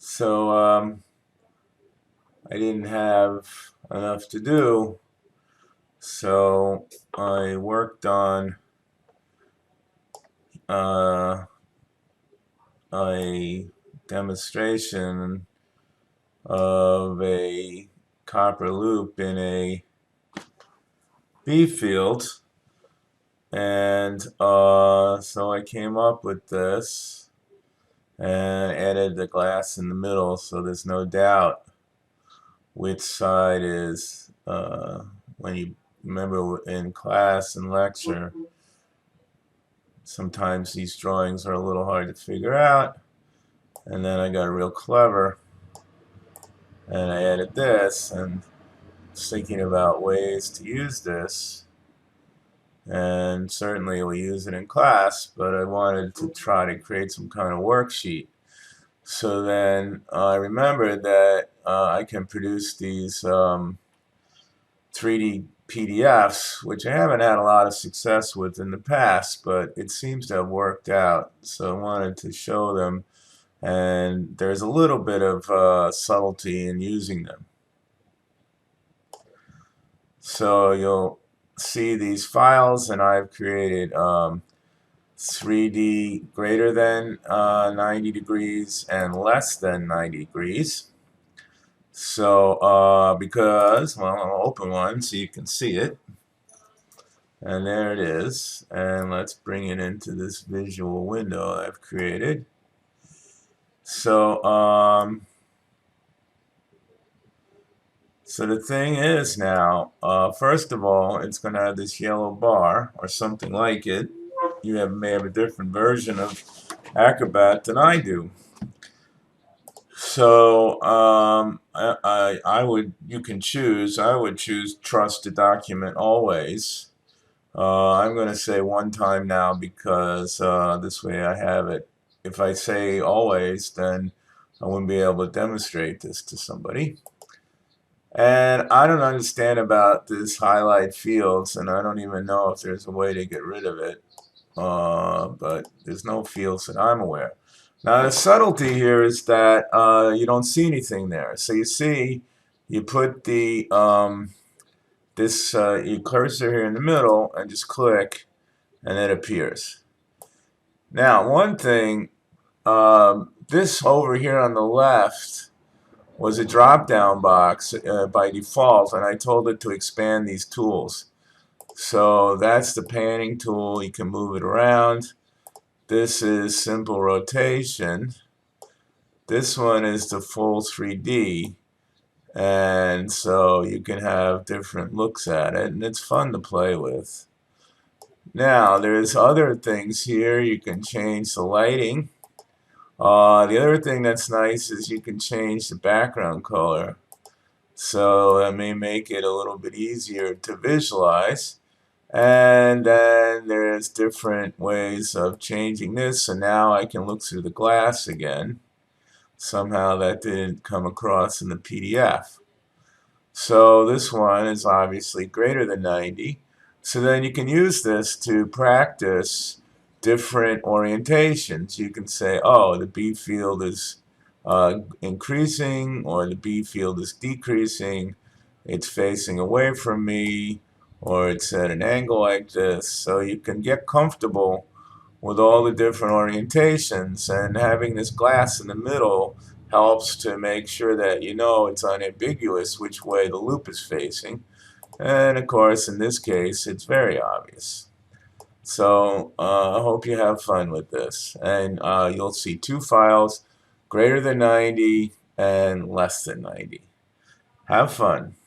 So I didn't have enough to do, so I worked on uh, a demonstration of a copper loop in a B field, and so I came up with this and added the glass in the middle so there's no doubt which side is, when you remember in class and lecture, sometimes these drawings are a little hard to figure out, and then I got real clever and I added this and was thinking about ways to use this, and certainly we use it in class, but I wanted to try to create some kind of worksheet. So then I remembered that I can produce these 3D PDFs, which I haven't had a lot of success with in the past, but it seems to have worked out. So I wanted to show them, and there's a little bit of subtlety in using them. So you'll see these files, and I've created 3D greater than 90 degrees and less than 90 degrees. So because, well, I'll open one so you can see it. And there it is. And let's bring it into this visual window I've created. So so the thing is now, first of all, it's going to have this yellow bar or something like it. You may have a different version of Acrobat than I do. So I would, you can choose. I would choose trust to document always. I'm going to say one time now because this way I have it. If I say always, then I wouldn't be able to demonstrate this to somebody. And I don't understand about this highlight fields, and I don't even know if there's a way to get rid of it. But there's no fields that I'm aware. Now the subtlety here is that you don't see anything there. So you see, you put the your cursor here in the middle and just click, and it appears. Now one thing, this over here on the left was a drop-down box by default, and I told it to expand these tools. So that's the panning tool. You can move it around. This is simple rotation. This one is the full 3D, and so you can have different looks at it, and it's fun to play with. Now there's other things here. You can change the lighting. The other thing that's nice is you can change the background color, so that may make it a little bit easier to visualize. And then there's different ways of changing this, so now I can look through the glass again. Somehow that didn't come across in the PDF. So this one is obviously greater than 90. So then you can use this to practice different orientations. You can say, oh, the B field is increasing, or the B field is decreasing, it's facing away from me, or it's at an angle like this. So you can get comfortable with all the different orientations, and having this glass in the middle helps to make sure that you know it's unambiguous which way the loop is facing. And of course, in this case, it's very obvious. So I hope you have fun with this, and you'll see two files, greater than 90 and less than 90. Have fun.